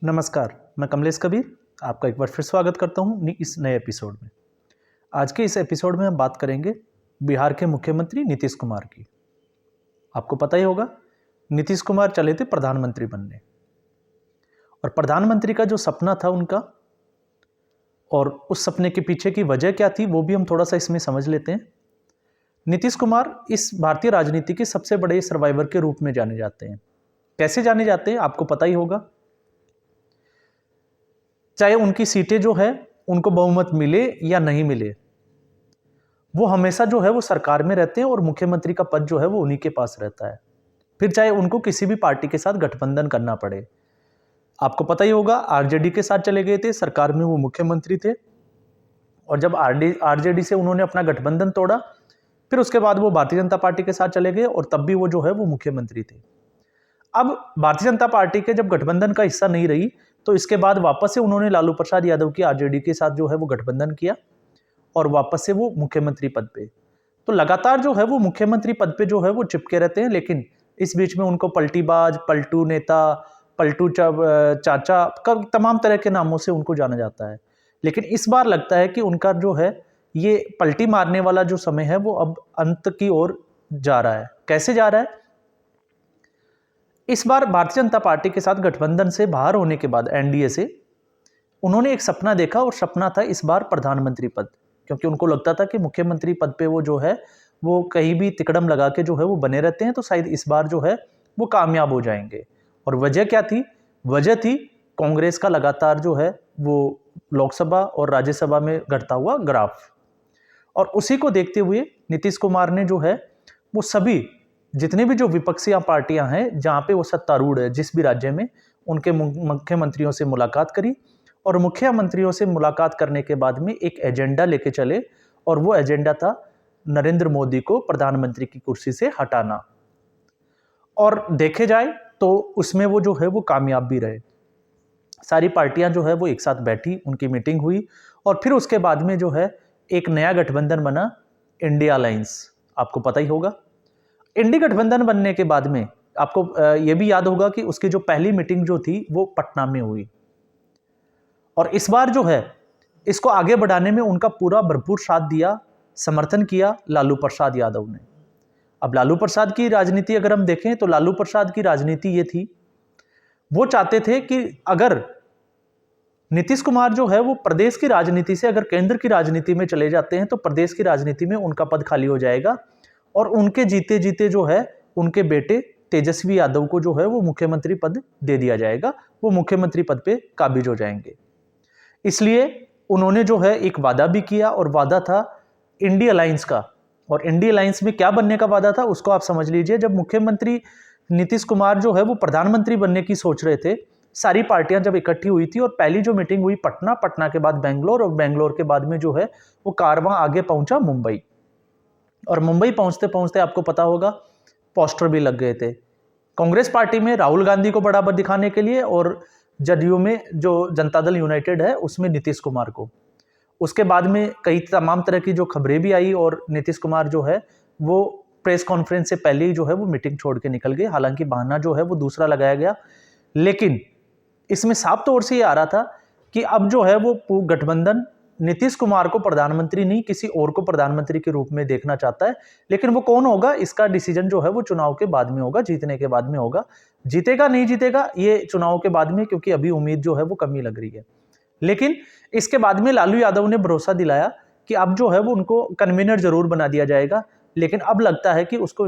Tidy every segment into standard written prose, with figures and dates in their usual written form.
नमस्कार, मैं कमलेश कबीर आपका एक बार फिर स्वागत करता हूं इस नए एपिसोड में। आज के इस एपिसोड में हम बात करेंगे बिहार के मुख्यमंत्री नीतीश कुमार की। आपको पता ही होगा, नीतीश कुमार चले थे प्रधानमंत्री बनने और प्रधानमंत्री का जो सपना था उनका और उस सपने के पीछे की वजह क्या थी वो भी हम थोड़ा सा इसमें समझ लेते हैं। नीतीश कुमार इस भारतीय राजनीति के सबसे बड़े सर्वाइवर के रूप में जाने जाते हैं। कैसे जाने जाते हैं आपको पता ही होगा। चाहे उनकी सीटें जो है उनको बहुमत मिले या नहीं मिले, वो हमेशा जो है वो सरकार में रहते हैं और मुख्यमंत्री का पद जो है वो उन्हीं के पास रहता है। फिर चाहे उनको किसी भी पार्टी के साथ गठबंधन करना पड़े। आपको पता ही होगा, आरजेडी के साथ चले गए थे, सरकार में वो मुख्यमंत्री थे और जब आरजेडी से उन्होंने अपना गठबंधन तोड़ा, फिर उसके बाद वो भारतीय जनता पार्टी के साथ चले गए और तब भी वो जो है वो मुख्यमंत्री थे। अब भारतीय जनता पार्टी के जब गठबंधन का हिस्सा नहीं रही तो इसके बाद वापस से उन्होंने लालू प्रसाद यादव की आरजेडी के साथ जो है वो गठबंधन किया और वापस से वो मुख्यमंत्री पद पे, तो लगातार जो है वो मुख्यमंत्री पद पे जो है वो चिपके रहते हैं। लेकिन इस बीच में उनको पलटीबाज, पलटू नेता, पलटू चाचा का तमाम तरह के नामों से उनको जाना जाता है। लेकिन इस बार लगता है कि उनका जो है ये पलटी मारने वाला जो समय है वो अब अंत की ओर जा रहा है। कैसे जा रहा है? इस बार भारतीय जनता पार्टी के साथ गठबंधन से बाहर होने के बाद एनडीए से उन्होंने एक सपना देखा और सपना था इस बार प्रधानमंत्री पद, क्योंकि उनको लगता था कि मुख्यमंत्री पद पे वो जो है वो कहीं भी तिकड़म लगा के जो है वो बने रहते हैं, तो शायद इस बार जो है वो कामयाब हो जाएंगे। और वजह क्या थी? वजह थी कांग्रेस का लगातार जो है वो लोकसभा और राज्यसभा में घटता हुआ ग्राफ। और उसी को देखते हुए नीतीश कुमार ने जो है वो सभी जितने भी जो विपक्षी पार्टियां हैं जहां पे वो सत्तारूढ़ है जिस भी राज्य में, उनके मुख्यमंत्रियों से मुलाकात करी और मुख्यमंत्रियों से मुलाकात करने के बाद में एक एजेंडा लेके चले और वो एजेंडा था नरेंद्र मोदी को प्रधानमंत्री की कुर्सी से हटाना। और देखे जाए तो उसमें वो जो है वो कामयाब भी रहे। सारी पार्टियां जो है वो एक साथ बैठी, उनकी मीटिंग हुई और फिर उसके बाद में जो है एक नया गठबंधन बना, इंडिया अलायंस। आपको पता ही होगा, इंडी गठबंधन बनने के बाद में आपको ये भी याद होगा कि उसकी जो पहली मीटिंग जो थी वो पटना में हुई। और इस बार जो है इसको आगे बढ़ाने में उनका पूरा भरपूर साथ दिया, समर्थन किया लालू प्रसाद यादव ने। अब लालू प्रसाद की राजनीति अगर हम देखें तो लालू प्रसाद की राजनीति ये थी, वो चाहते थे कि अगर नीतीश कुमार जो है वो प्रदेश की राजनीति से अगर केंद्र की राजनीति में चले जाते हैं तो प्रदेश की राजनीति में उनका पद खाली हो जाएगा और उनके जीते जीते जो है उनके बेटे तेजस्वी यादव को जो है वो मुख्यमंत्री पद दे दिया जाएगा, वो मुख्यमंत्री पद पे काबिज हो जाएंगे। इसलिए उन्होंने जो है एक वादा भी किया और वादा था इंडी अलायंस का। और इंडी अलायंस में क्या बनने का वादा था उसको आप समझ लीजिए। जब मुख्यमंत्री नीतीश कुमार जो है वो प्रधानमंत्री बनने की सोच रहे थे, सारी पार्टियां जब इकट्ठी हुई थी और पहली जो मीटिंग हुई पटना, पटना के बाद बेंगलोर और बेंगलोर के बाद में जो है वो कारवां आगे पहुंचा मुंबई। और मुंबई पहुंचते पहुंचते आपको पता होगा पोस्टर भी लग गए थे कांग्रेस पार्टी में राहुल गांधी को बढ़ावा दिखाने के लिए और जदयू में जो जनता दल यूनाइटेड है उसमें नीतीश कुमार को। उसके बाद में कई तमाम तरह की जो खबरें भी आई और नीतीश कुमार जो है वो प्रेस कॉन्फ्रेंस से पहले ही जो है वो मीटिंग छोड़ के निकल गए। हालांकि बहाना जो है वो दूसरा लगाया गया, लेकिन इसमें साफ तौर से ये आ रहा था कि अब जो है वो गठबंधन नीतीश कुमार को प्रधानमंत्री नहीं किसी और को प्रधानमंत्री के रूप में देखना चाहता है। लेकिन वो कौन होगा इसका डिसीजन जो है वो चुनाव के बाद में होगा, जीतने के बाद में होगा। जीतेगा नहीं जीतेगा ये चुनाव के बाद में, क्योंकि अभी उम्मीद जो है वो कमी लग रही है। लेकिन इसके बाद में लालू यादव ने भरोसा दिलाया कि अब जो है वो उनको कन्वीनर जरूर बना दिया जाएगा। लेकिन अब लगता है कि उसको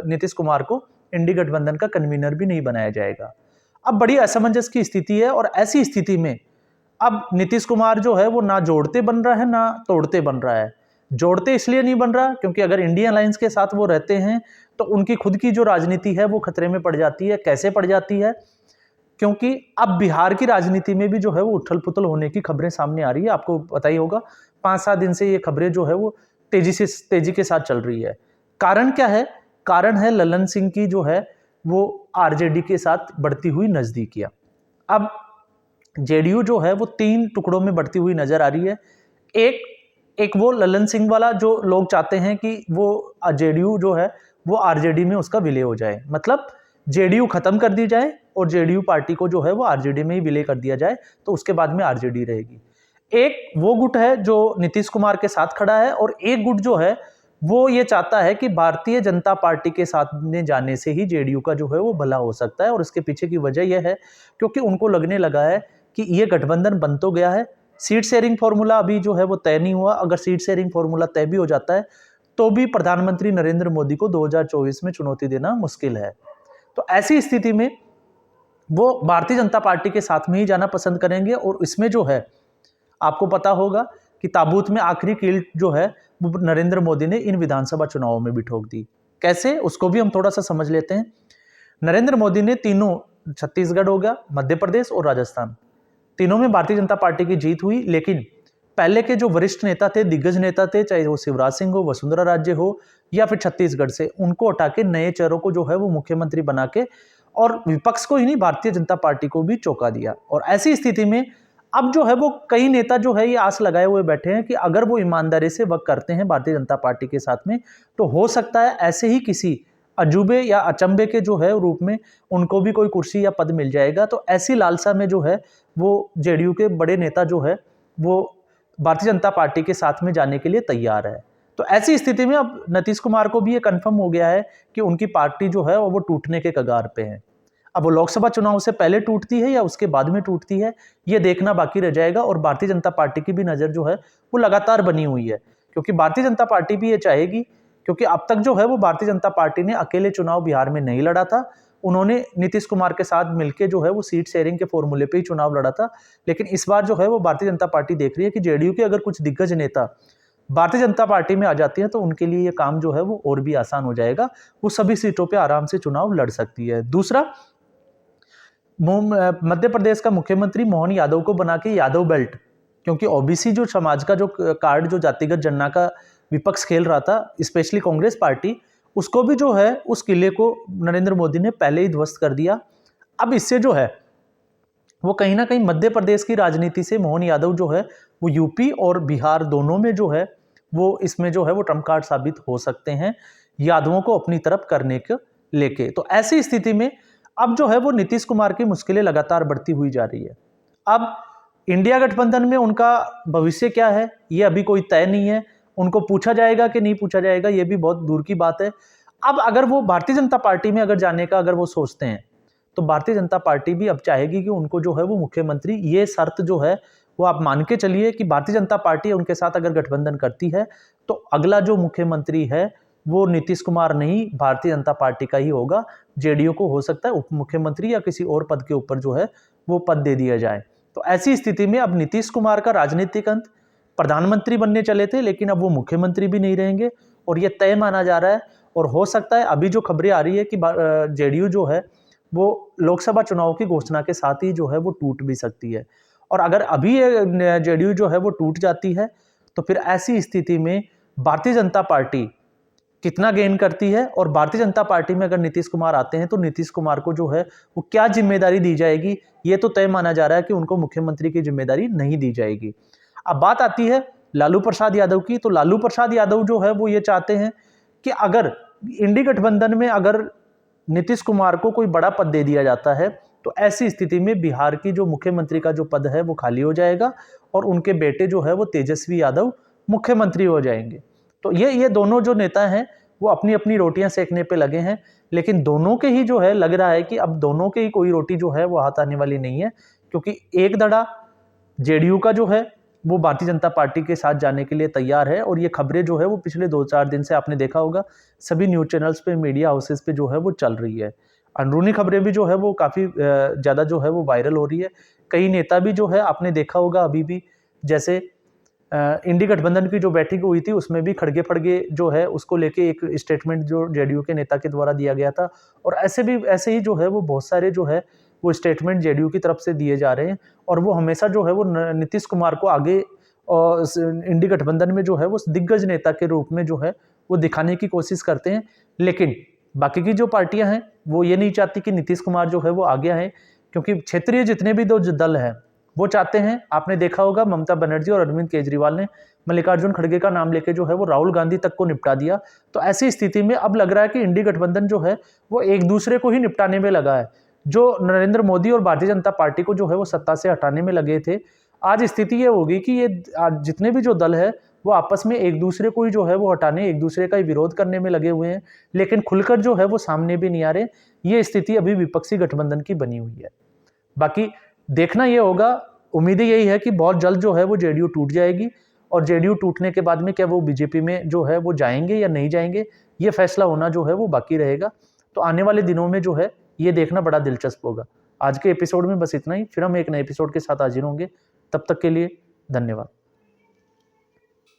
नीतीश कुमार को इंडी गठबंधन का कन्वीनर भी नहीं बनाया जाएगा। अब बड़ी असमंजस की स्थिति है और ऐसी स्थिति में अब नीतीश कुमार जो है वो ना जोड़ते बन रहा है ना तोड़ते बन रहा है। जोड़ते इसलिए नहीं बन रहा क्योंकि अगर इंडियन अलायंस के साथ वो रहते हैं तो उनकी खुद की जो राजनीति है वो खतरे में पड़ जाती है। कैसे पड़ जाती है? क्योंकि अब बिहार की राजनीति में भी जो है वो उथल पुथल होने की खबरें सामने आ रही है। आपको पता ही होगा 5-7 दिन से ये खबरें जो है वो तेजी के साथ चल रही है। कारण क्या है? कारण है ललन सिंह की जो है वो आरजेडी के साथ बढ़ती हुई नजदीकियां। अब जेडीयू जो है वो 3 टुकड़ों में बढ़ती हुई नजर आ रही है। एक वो ललन सिंह वाला जो लोग चाहते हैं कि वो जेडीयू जो है वो आरजेडी में उसका विलय हो जाए, मतलब जेडीयू खत्म कर दी जाए और जेडीयू पार्टी को जो है वो आरजेडी में ही विलय कर दिया जाए, तो उसके बाद में आरजेडी रहेगी। एक वो गुट है जो नीतीश कुमार के साथ खड़ा है, और एक गुट जो है वो ये चाहता है कि भारतीय जनता पार्टी के साथ में जाने से ही जेडीयू का जो है वो भला हो सकता है। और इसके पीछे की वजह यह है क्योंकि उनको लगने लगा है कि ये गठबंधन बन तो गया है, सीट शेयरिंग फॉर्मूला अभी जो है वो तय नहीं हुआ। अगर सीट शेयरिंग फॉर्मूला तय भी हो जाता है तो भी प्रधानमंत्री नरेंद्र मोदी को 2024 में चुनौती देना मुश्किल है। तो ऐसी स्थिति में वो भारतीय जनता पार्टी के साथ में ही जाना पसंद करेंगे। और इसमें जो है आपको पता होगा कि ताबूत में आखिरी कील जो है वो नरेंद्र मोदी ने इन विधानसभा चुनावों में भी ठोक दी। कैसे, उसको भी हम थोड़ा सा समझ लेते हैं। नरेंद्र मोदी ने तीनों, छत्तीसगढ़ हो गया, मध्य प्रदेश और राजस्थान, तीनों में भारतीय जनता पार्टी की जीत हुई। लेकिन पहले के जो वरिष्ठ नेता थे, दिग्गज नेता थे, चाहे वो शिवराज सिंह हो, वसुंधरा राजे हो या फिर छत्तीसगढ़ से, उनको हटा के नए चेहरों को जो है वो मुख्यमंत्री बना के और विपक्ष को ही नहीं, भारतीय जनता पार्टी को भी चौंका दिया। और ऐसी स्थिति में अब जो है वो कई नेता जो है ये आस लगाए हुए बैठे हैं कि अगर वो ईमानदारी से वर्क करते हैं भारतीय जनता पार्टी के साथ में, तो हो सकता है ऐसे ही किसी अजूबे या अचंबे के जो है रूप में उनको भी कोई कुर्सी या पद मिल जाएगा। तो ऐसी लालसा में जो है वो जेडीयू के बड़े नेता जो है वो भारतीय जनता पार्टी के साथ में जाने के लिए तैयार है। तो ऐसी स्थिति में अब नीतीश कुमार को भी ये कंफर्म हो गया है कि उनकी पार्टी जो है वो टूटने के कगार पे है। अब वो लोकसभा चुनाव से पहले टूटती है या उसके बाद में टूटती है, ये देखना बाकी रह जाएगा। और भारतीय जनता पार्टी की भी नज़र जो है वो लगातार बनी हुई है, क्योंकि भारतीय जनता पार्टी भी ये चाहेगी, क्योंकि अब तक जो है वो भारतीय जनता पार्टी ने अकेले चुनाव बिहार में नहीं लड़ा था। उन्होंने नीतीश कुमार के साथ मिलकर जो है वो सीट शेयरिंग के फॉर्मूले पे ही चुनाव लड़ा था। लेकिन इस बार जो है वो भारतीय जनता पार्टी देख रही है कि जेडीयू के अगर कुछ दिग्गज नेता भारतीय जनता पार्टी में आ जाती है तो उनके लिए ये काम जो है वो और भी आसान हो जाएगा, वो सभी सीटों पे आराम से चुनाव लड़ सकती है। दूसरा, मध्य प्रदेश का मुख्यमंत्री मोहन यादव को बना के यादव बेल्ट, क्योंकि ओबीसी जो समाज का जो कार्ड जो जातिगत जनना का विपक्ष खेल रहा था, स्पेशली कांग्रेस पार्टी, उसको भी जो है उस किले को नरेंद्र मोदी ने पहले ही ध्वस्त कर दिया। अब इससे जो है वो कहीं ना कहीं मध्य प्रदेश की राजनीति से मोहन यादव जो है वो यूपी और बिहार दोनों में जो है वो इसमें जो है वो ट्रम्प कार्ड साबित हो सकते हैं यादवों को अपनी तरफ करने के लेके। तो ऐसी स्थिति में अब जो है वो नीतीश कुमार की मुश्किलें लगातार बढ़ती हुई जा रही है। अब इंडिया गठबंधन में उनका भविष्य क्या है ये अभी कोई तय नहीं है। उनको पूछा जाएगा कि नहीं पूछा जाएगा ये भी बहुत दूर की बात है। अब अगर वो भारतीय जनता पार्टी में अगर जाने का अगर वो सोचते हैं तो भारतीय जनता पार्टी भी अब चाहेगी कि उनको जो है वो मुख्यमंत्री, ये शर्त जो है वो आप मान के चलिए कि भारतीय जनता पार्टी उनके साथ अगर गठबंधन करती है तो अगला जो मुख्यमंत्री है वो नीतीश कुमार नहीं, भारतीय जनता पार्टी का ही होगा। जेडीयू को हो सकता है उप मुख्यमंत्री या किसी और पद के ऊपर जो है वो पद दे दिया जाए। तो ऐसी स्थिति में अब नीतीश कुमार का राजनीतिक अंत, प्रधानमंत्री बनने चले थे लेकिन अब वो मुख्यमंत्री भी नहीं रहेंगे और ये तय माना जा रहा है। और हो सकता है अभी जो खबरें आ रही है कि जेडीयू जो है वो लोकसभा चुनाव की घोषणा के साथ ही जो है वो टूट भी सकती है। और अगर अभी ये जेडीयू जो है वो टूट जाती है तो फिर ऐसी स्थिति में भारतीय जनता पार्टी कितना गेन करती है, और भारतीय जनता पार्टी में अगर नीतीश कुमार आते हैं तो नीतीश कुमार को जो है वो क्या जिम्मेदारी दी जाएगी, ये तो तय माना जा रहा है कि उनको मुख्यमंत्री की जिम्मेदारी नहीं दी जाएगी। अब बात आती है लालू प्रसाद यादव की। तो लालू प्रसाद यादव जो है वो ये चाहते हैं कि अगर इंडी गठबंधन में अगर नीतीश कुमार को कोई बड़ा पद दे दिया जाता है तो ऐसी स्थिति में बिहार की जो मुख्यमंत्री का जो पद है वो खाली हो जाएगा और उनके बेटे जो है वो तेजस्वी यादव मुख्यमंत्री हो जाएंगे। तो ये दोनों जो नेता हैं वो अपनी अपनी रोटियां सेकने पे लगे हैं, लेकिन दोनों के ही जो है लग रहा है कि अब दोनों के ही कोई रोटी जो है वो हाथ आने वाली नहीं है, क्योंकि एक धड़ा जेडीयू का जो है वो भारतीय जनता पार्टी के साथ जाने के लिए तैयार है। और ये खबरें जो है वो पिछले 2-4 दिन से आपने देखा होगा सभी न्यूज़ चैनल्स पे, मीडिया हाउसेस पे जो है वो चल रही है। अंदरूनी खबरें भी जो है वो काफ़ी ज़्यादा जो है वो वायरल हो रही है। कई नेता भी जो है आपने देखा होगा अभी भी, जैसे इंडी गठबंधन की जो बैठक हुई थी उसमें भी खड़गे फड़गे जो है उसको लेके एक स्टेटमेंट जो जेडीयू के नेता के द्वारा दिया गया था। और ऐसे ही जो है वो बहुत सारे जो है वो स्टेटमेंट जेडीयू की तरफ से दिए जा रहे हैं और वो हमेशा जो है वो नीतीश कुमार को आगे इंडी गठबंधन में जो है वो दिग्गज नेता के रूप में जो है वो दिखाने की कोशिश करते हैं। लेकिन बाकी की जो पार्टियां हैं वो ये नहीं चाहती कि नीतीश कुमार जो है वो आगे आए, क्योंकि क्षेत्रीय जितने भी दो दल हैं वो चाहते हैं, आपने देखा होगा ममता बनर्जी और अरविंद केजरीवाल ने मल्लिकार्जुन खड़गे का नाम लेके जो है वो राहुल गांधी तक को निपटा दिया। तो ऐसी स्थिति में अब लग रहा है कि इंडी गठबंधन जो है वो एक दूसरे को ही निपटाने में लगा है। जो नरेंद्र मोदी और भारतीय जनता पार्टी को जो है वो सत्ता से हटाने में लगे थे, आज स्थिति ये होगी कि ये जितने भी जो दल है वो आपस में एक दूसरे को ही जो है वो हटाने, एक दूसरे का ही विरोध करने में लगे हुए हैं, लेकिन खुलकर जो है वो सामने भी नहीं आ रहे। ये स्थिति अभी विपक्षी गठबंधन की बनी हुई है। बाकी देखना ये होगा, उम्मीदें यही है कि बहुत जल्द जो है वो जेडीयू टूट जाएगी, और जेडीयू टूटने के बाद में क्या वो बीजेपी में जो है वो जाएंगे या नहीं जाएंगे, ये फैसला होना जो है वो बाकी रहेगा। तो आने वाले दिनों में जो है ये देखना बड़ा दिलचस्प होगा। आज के एपिसोड में बस इतना ही, फिर हम एक नए एपिसोड के साथ हाजिर होंगे। तब तक के लिए धन्यवाद।